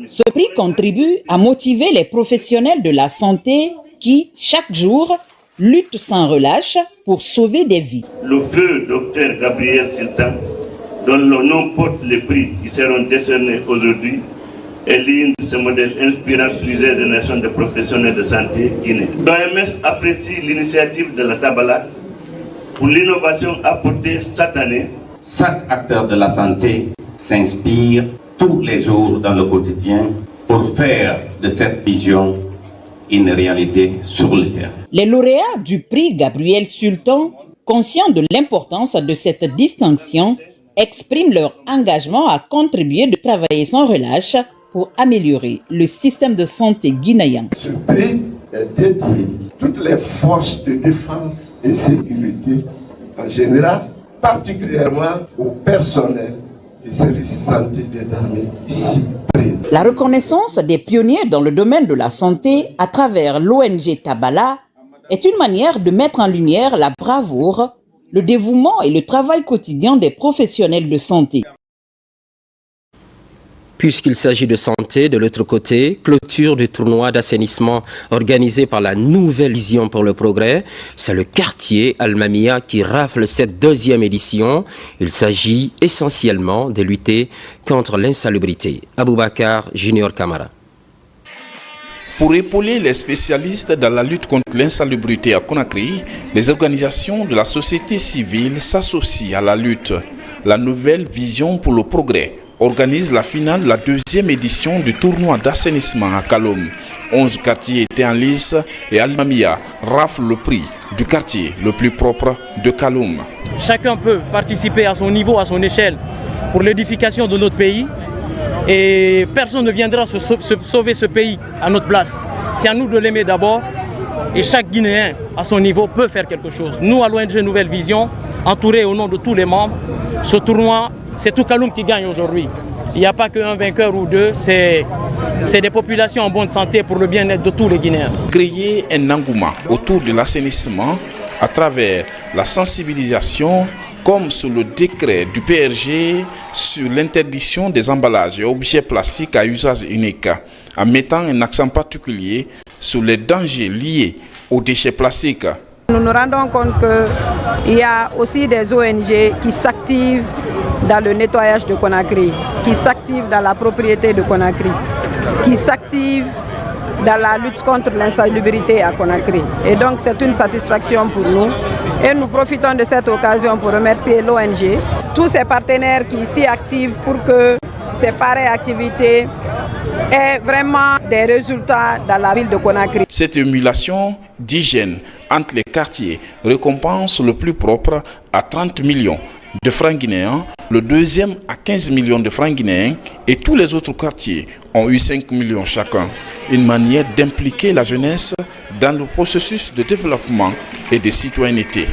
[SPEAKER 18] ce prix contribue à motiver les professionnels de la santé qui, chaque jour, luttent sans relâche pour sauver des vies.
[SPEAKER 20] Le feu Dr Gabriel Sultan, dont le nom porte les prix qui seront décernés aujourd'hui, est l'une de ces modèles inspirant plusieurs générations de professionnels de santé guinéens. L'OMS apprécie l'initiative de la Tabala pour l'innovation apportée cette année.
[SPEAKER 2] Chaque acteur de la santé s'inspire tous les jours dans le quotidien pour faire de cette vision une réalité sur le terrain.
[SPEAKER 18] Les lauréats du prix Gabriel Sultan, conscients de l'importance de cette distinction, expriment leur engagement à contribuer de travailler sans relâche pour améliorer le système de santé guinéen.
[SPEAKER 3] Ce prix est dédié à toutes les forces de défense et sécurité en général, particulièrement au personnel du service santé des armées ici présent.
[SPEAKER 18] La reconnaissance des pionniers dans le domaine de la santé à travers l'ONG Tabala est une manière de mettre en lumière la bravoure, le dévouement et le travail quotidien des professionnels de santé.
[SPEAKER 1] Puisqu'il s'agit de santé, de l'autre côté, clôture du tournoi d'assainissement organisé par la Nouvelle Vision pour le Progrès. C'est le quartier Al-Mamia qui rafle cette deuxième édition. Il s'agit essentiellement de lutter contre l'insalubrité. Aboubakar Junior Kamara.
[SPEAKER 4] Pour épauler les spécialistes dans la lutte contre l'insalubrité à Conakry, les organisations de la société civile s'associent à la lutte. La Nouvelle Vision pour le Progrès organise la finale de la deuxième édition du tournoi d'assainissement à Kaloum. 11 quartiers étaient en lice et Al-Mamia rafle le prix du quartier le plus propre de Kaloum.
[SPEAKER 6] Chacun peut participer à son niveau, à son échelle, pour l'édification de notre pays. Et personne ne viendra sauver ce pays à notre place. C'est à nous de l'aimer d'abord. Et chaque Guinéen, à son niveau, peut faire quelque chose. Nous, à l'ONG Nouvelle Vision, entourés au nom de tous les membres, ce tournoi, c'est tout Kaloum qui gagne aujourd'hui. Il n'y a pas qu'un vainqueur ou deux, c'est des populations en bonne santé pour le bien-être de tous les Guinéens.
[SPEAKER 4] Créer un engouement autour de l'assainissement à travers la sensibilisation, comme sous le décret du PRG sur l'interdiction des emballages et objets plastiques à usage unique, en mettant un accent particulier sur les dangers liés aux déchets plastiques.
[SPEAKER 21] Nous nous rendons compte qu'il y a aussi des ONG qui s'activent dans le nettoyage de Conakry, qui s'activent dans la propriété de Conakry, qui s'activent dans la lutte contre l'insalubrité à Conakry. Et donc c'est une satisfaction pour nous. Et nous profitons de cette occasion pour remercier l'ONG, tous ses partenaires qui s'y activent pour que ces pareilles activités aient vraiment des résultats dans la ville de Conakry.
[SPEAKER 4] Cette émulation d'hygiène entre les quartiers récompense le plus propre à 30 millions de francs guinéens, le deuxième à 15 millions de francs guinéens et tous les autres quartiers ont eu 5 millions chacun. Une manière d'impliquer la jeunesse dans le processus de développement et de citoyenneté.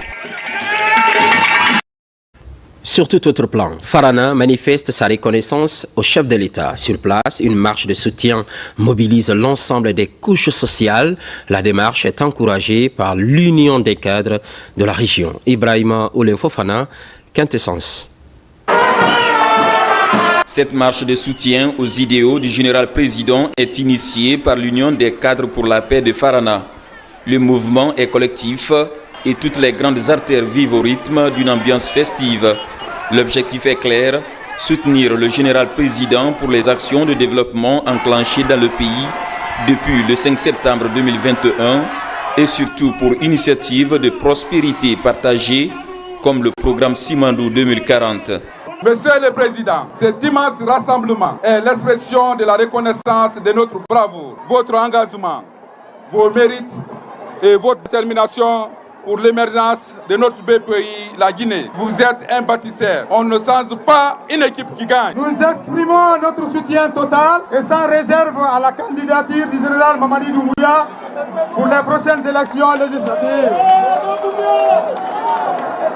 [SPEAKER 1] Sur tout autre plan, Farana manifeste sa reconnaissance au chef de l'État. Sur place, une marche de soutien mobilise l'ensemble des couches sociales. La démarche est encouragée par l'Union des cadres de la région. Ibrahima Oulin Fofana, Quintessence.
[SPEAKER 22] Cette marche de soutien aux idéaux du général président est initiée par l'Union des cadres pour la paix de Farana. Le mouvement est collectif et toutes les grandes artères vivent au rythme d'une ambiance festive. L'objectif est clair, soutenir le général président pour les actions de développement enclenchées dans le pays depuis le 5 septembre 2021 et surtout pour initiatives de prospérité partagée comme le programme Simandou 2040.
[SPEAKER 23] Monsieur le Président, cet immense rassemblement est l'expression de la reconnaissance de notre bravoure, votre engagement, vos mérites et votre détermination pour l'émergence de notre beau pays, la Guinée. Vous êtes un bâtisseur. On ne change pas une équipe qui gagne.
[SPEAKER 24] Nous exprimons notre soutien total et sans réserve à la candidature du général Mamadi Doumbouya pour les prochaines élections législatives.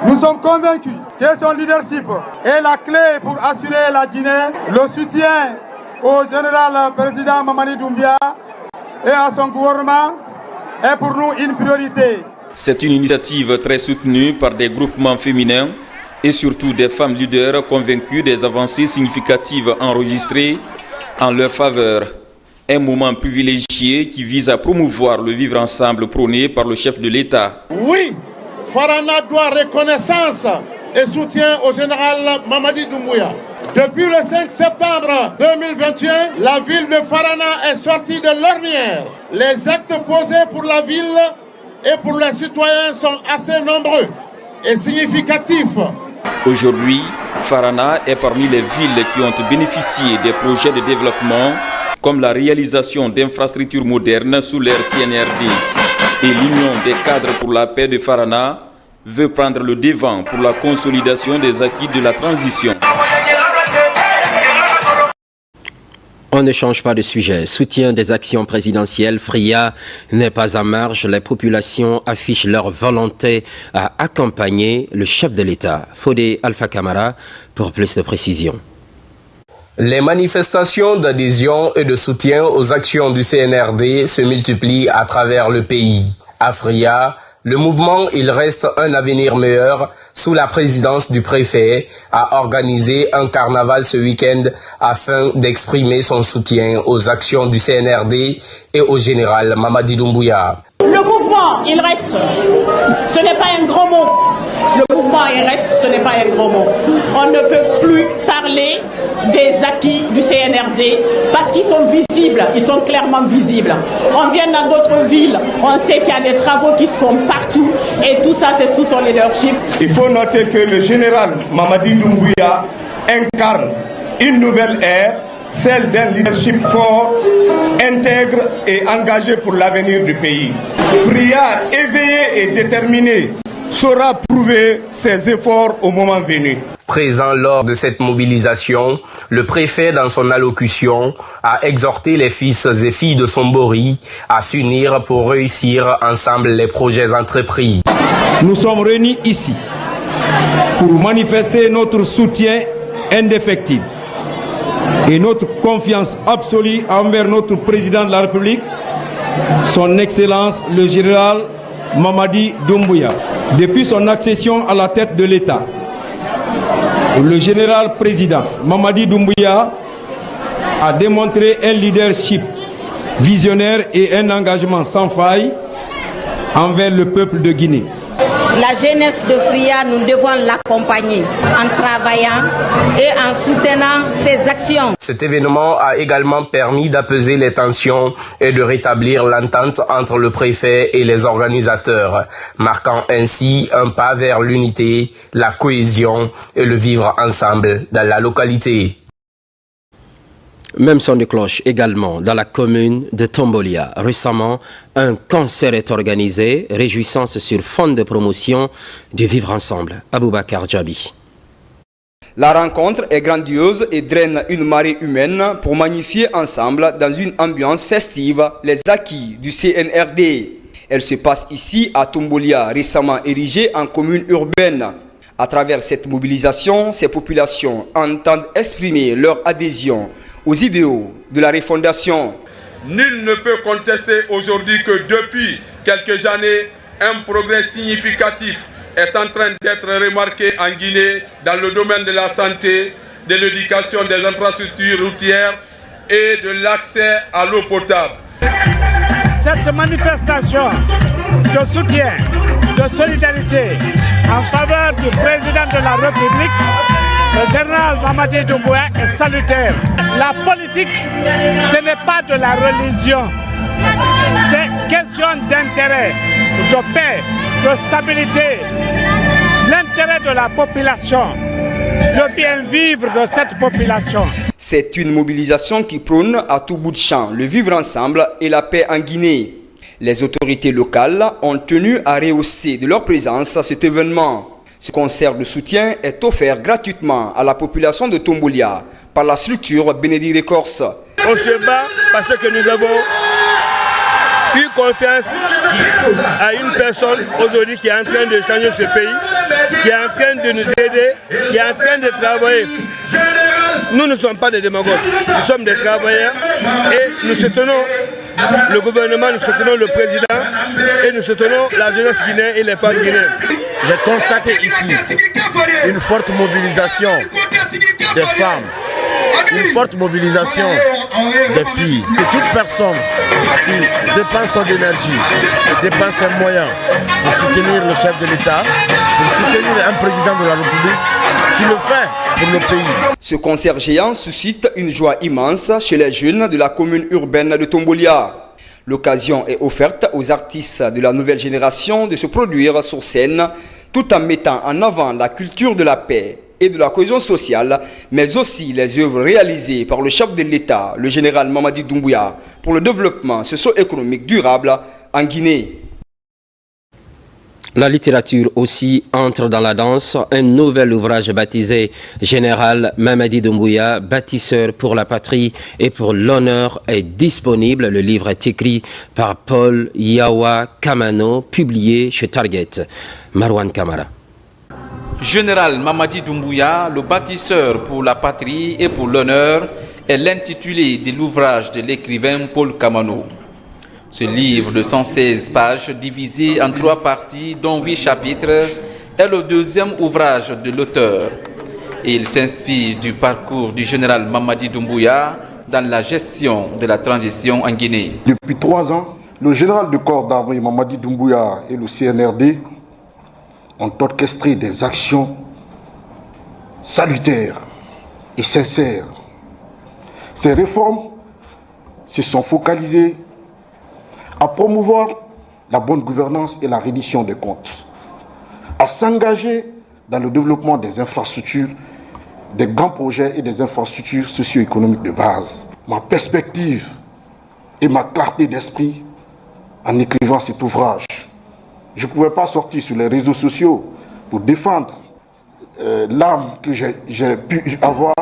[SPEAKER 24] Nous sommes convaincus que son leadership est la clé pour assurer la Guinée. Le soutien au général président Mamadi Doumbouya et à son gouvernement est pour nous une priorité.
[SPEAKER 22] C'est une initiative très soutenue par des groupements féminins et surtout des femmes leaders convaincues des avancées significatives enregistrées en leur faveur. Un moment privilégié qui vise à promouvoir le vivre ensemble prôné par le chef de l'État.
[SPEAKER 24] Oui, Farana doit reconnaissance et soutien au général Mamadi Doumbouya. Depuis le 5 septembre 2021, la ville de Farana est sortie de l'ornière. Les actes posés pour la ville et pour les citoyens sont assez nombreux. et significatif.
[SPEAKER 22] Aujourd'hui, Farana est parmi les villes qui ont bénéficié des projets de développement comme la réalisation d'infrastructures modernes sous l'ère CNRD. Et l'Union des cadres pour la paix de Farana veut prendre le devant pour la consolidation des acquis de la transition.
[SPEAKER 1] On ne change pas de sujet. Soutien des actions présidentielles, Fria n'est pas en marge. Les populations affichent leur volonté à accompagner le chef de l'État. Fodé Alpha Camara pour plus de précisions.
[SPEAKER 5] Les manifestations d'adhésion et de soutien aux actions du CNRD se multiplient à travers le pays. À Fria, le mouvement Il reste un avenir meilleur sous la présidence du préfet a organisé un carnaval ce week-end afin d'exprimer son soutien aux actions du CNRD et au général Mamadi Doumbouya.
[SPEAKER 7] Le mouvement Il reste, ce n'est pas un gros mot. Le mouvement Il reste, ce n'est pas un gros mot. On ne peut plus parler des acquis du CNRD parce qu'ils sont visibles, ils sont clairement visibles. On vient dans d'autres villes, on sait qu'il y a des travaux qui se font partout et tout ça c'est sous son leadership.
[SPEAKER 24] Il faut noter que le général Mamadi Doumbouya incarne une nouvelle ère, celle d'un leadership fort, intègre et engagé pour l'avenir du pays. Fria, éveillé et déterminé, saura prouver ses efforts au moment venu.
[SPEAKER 5] Présent lors de cette mobilisation, le préfet, dans son allocution, a exhorté les fils et filles de Sombori à s'unir pour réussir ensemble les projets entrepris.
[SPEAKER 24] Nous sommes réunis ici pour manifester notre soutien indéfectible et notre confiance absolue envers notre président de la République, son Excellence le général Mamadi Doumbouya. Depuis son accession à la tête de l'État, le général président Mamadi Doumbouya a démontré un leadership visionnaire et un engagement sans faille envers le peuple de Guinée.
[SPEAKER 8] La jeunesse de Fria, nous devons l'accompagner en travaillant et en soutenant ses actions.
[SPEAKER 5] Cet événement a également permis d'apaiser les tensions et de rétablir l'entente entre le préfet et les organisateurs, marquant ainsi un pas vers l'unité, la cohésion et le vivre ensemble dans la localité.
[SPEAKER 1] Même son de cloche également dans la commune de Tombolia. Récemment, un concert est organisé, réjouissance sur fond de promotion du vivre ensemble. Aboubakar Djabi.
[SPEAKER 9] La rencontre est grandiose et draine une marée humaine pour magnifier ensemble dans une ambiance festive les acquis du CNRD. Elle se passe ici à Tombolia, récemment érigée en commune urbaine. À travers cette mobilisation, ces populations entendent exprimer leur adhésion aux idéaux de la refondation.
[SPEAKER 23] Nul ne peut contester aujourd'hui que depuis quelques années, un progrès significatif est en train d'être remarqué en Guinée dans le domaine de la santé, de l'éducation, des infrastructures routières et de l'accès à l'eau potable.
[SPEAKER 24] Cette manifestation de soutien, de solidarité en faveur du président de la République, le général Mamadi Doumbouya, est salutaire. La politique, ce n'est pas de la religion, c'est question d'intérêt, de paix, de stabilité, l'intérêt de la population, le bien vivre de cette population.
[SPEAKER 9] C'est une mobilisation qui prône à tout bout de champ le vivre ensemble et la paix en Guinée. Les autorités locales ont tenu à rehausser de leur présence à cet événement. Ce concert de soutien est offert gratuitement à la population de Tombolia par la structure Bénédicte Corse.
[SPEAKER 24] On se bat parce que nous avons eu confiance à une personne aujourd'hui qui est en train de changer ce pays, qui est en train de nous aider, qui est en train de travailler. Nous ne sommes pas des démagogues, nous sommes des travailleurs et nous soutenons le gouvernement, nous soutenons le président et nous soutenons la jeunesse guinéenne et les femmes guinéennes.
[SPEAKER 11] J'ai constaté ici une forte mobilisation des femmes, une forte mobilisation des filles. Et toute personne qui dépense son énergie, dépense ses moyens pour soutenir le chef de l'État, pour soutenir un président de la République, tu le fais pour le pays.
[SPEAKER 9] Ce concert géant suscite une joie immense chez les jeunes de la commune urbaine de Tombolia. L'occasion est offerte aux artistes de la nouvelle génération de se produire sur scène tout en mettant en avant la culture de la paix et de la cohésion sociale, mais aussi les œuvres réalisées par le chef de l'État, le général Mamadi Doumbouya, pour le développement socio-économique durable en Guinée.
[SPEAKER 1] La littérature aussi entre dans la danse. Un nouvel ouvrage baptisé Général Mamadi Doumbouya, bâtisseur pour la patrie et pour l'honneur est disponible. Le livre est écrit par Paul Yawa Kamano, publié chez Target. Marwan Kamara.
[SPEAKER 22] Général Mamadi Doumbouya, le bâtisseur pour la patrie et pour l'honneur, est l'intitulé de l'ouvrage de l'écrivain Paul Kamano. Ce livre de 116 pages, divisé en 3 parties, dont 8 chapitres, est le deuxième ouvrage de l'auteur. Il s'inspire du parcours du général Mamadi Doumbouya dans la gestion de la transition en Guinée.
[SPEAKER 10] Depuis 3 ans, le général du corps d'armée Mamadi Doumbouya et le CNRD ont orchestré des actions salutaires et sincères. Ces réformes se sont focalisées à promouvoir la bonne gouvernance et la reddition des comptes, à s'engager dans le développement des infrastructures, des grands projets et des infrastructures socio-économiques de base. Ma perspective et ma clarté d'esprit en écrivant cet ouvrage. Je ne pouvais pas sortir sur les réseaux sociaux pour défendre l'âme que j'ai pu avoir,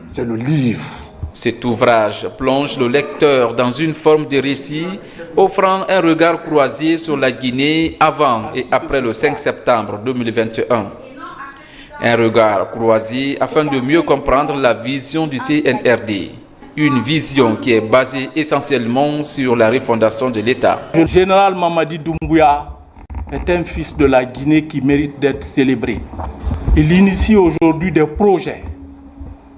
[SPEAKER 10] c'est le livre.
[SPEAKER 22] Cet ouvrage plonge le lecteur dans une forme de récit offrant un regard croisé sur la Guinée avant et après le 5 septembre 2021. Un regard croisé afin de mieux comprendre la vision du CNRD. Une vision qui est basée essentiellement sur la refondation de l'État.
[SPEAKER 12] Le général Mamadi Doumbouya est un fils de la Guinée qui mérite d'être célébré. Il initie aujourd'hui des projets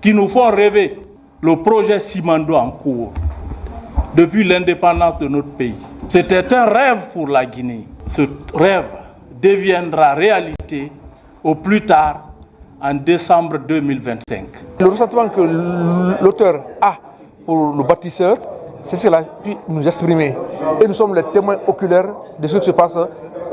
[SPEAKER 12] qui nous font rêver. Le projet Simando en cours, depuis l'indépendance de notre pays. C'était un rêve pour la Guinée. Ce rêve deviendra réalité au plus tard en décembre 2025.
[SPEAKER 13] Le ressentiment que l'auteur a pour le bâtisseur, c'est ce qu'il a pu nous exprimer. Et nous sommes les témoins oculaires de ce qui se passe.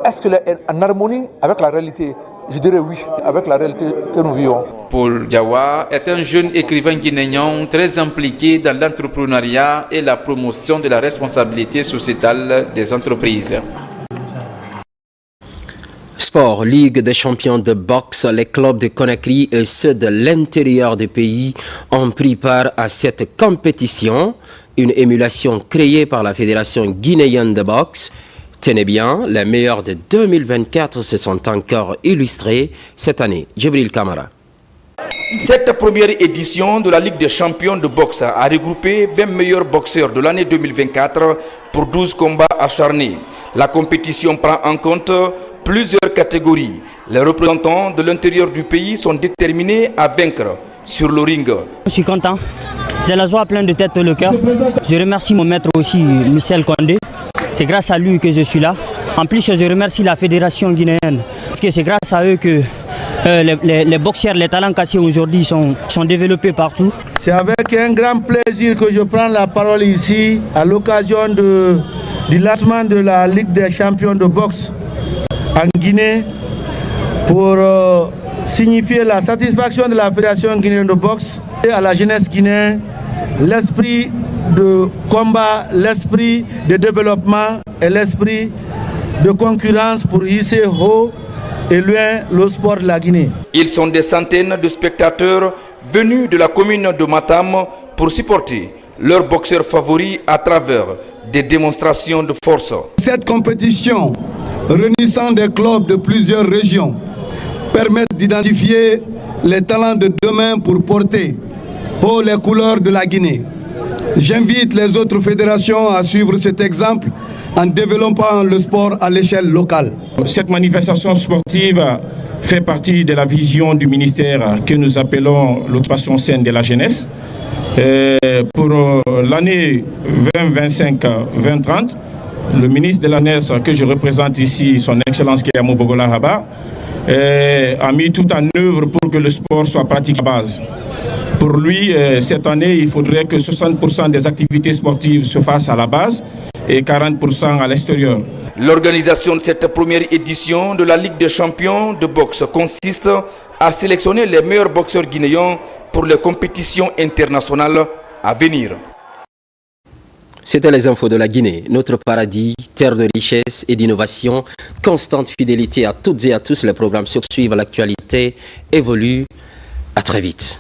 [SPEAKER 13] Est-ce qu'il est en harmonie avec la réalité? Je dirais oui, avec la réalité que nous vivons.
[SPEAKER 22] Paul Yawa est un jeune écrivain guinéen très impliqué dans l'entrepreneuriat et la promotion de la responsabilité sociétale des entreprises.
[SPEAKER 1] Sport, Ligue des champions de boxe, les clubs de Conakry et ceux de l'intérieur du pays ont pris part à cette compétition, une émulation créée par la Fédération guinéenne de boxe. Tenez bien, les meilleurs de 2024 se sont encore illustrés cette année. Djibril Kamara.
[SPEAKER 4] Cette première édition de la Ligue des champions de boxe a regroupé 20 meilleurs boxeurs de l'année 2024 pour 12 combats acharnés. La compétition prend en compte plusieurs catégories. Les représentants de l'intérieur du pays sont déterminés à vaincre sur le ring.
[SPEAKER 14] Je suis content. C'est la joie pleine de tête et le cœur. Je remercie mon maître aussi, Michel Condé. C'est grâce à lui que je suis là. En plus, je remercie la fédération guinéenne. Parce que c'est grâce à eux que les boxeurs, les talents cassés aujourd'hui sont développés partout.
[SPEAKER 24] C'est avec un grand plaisir que je prends la parole ici à l'occasion du lancement de la Ligue des champions de boxe en Guinée pour signifier la satisfaction de la Fédération guinéenne de boxe et à la jeunesse guinéenne, l'esprit de combat, l'esprit de développement et l'esprit de concurrence pour hisser haut et loin le sport de la Guinée.
[SPEAKER 4] Ils sont des centaines de spectateurs venus de la commune de Matam pour supporter leurs boxeurs favoris à travers des démonstrations de force.
[SPEAKER 15] Cette compétition, réunissant des clubs de plusieurs régions, permet d'identifier les talents de demain pour porter haut les couleurs de la Guinée. J'invite les autres fédérations à suivre cet exemple en développant le sport à l'échelle locale.
[SPEAKER 25] Cette manifestation sportive fait partie de la vision du ministère que nous appelons l'occupation saine de la jeunesse. Pour l'année 2025-2030, le ministre de la jeunesse que je représente ici, son Excellence Keyamo Bogola Haba, a mis tout en œuvre pour que le sport soit pratiqué à base. Pour lui, cette année, il faudrait que 60% des activités sportives se fassent à la base et 40% à l'extérieur.
[SPEAKER 4] L'organisation de cette première édition de la Ligue des champions de boxe consiste à sélectionner les meilleurs boxeurs guinéens pour les compétitions internationales à venir.
[SPEAKER 1] C'était les infos de la Guinée, notre paradis, terre de richesse et d'innovation, constante fidélité à toutes et à tous. Les programmes sursuivent, l'actualité évolue. À très vite.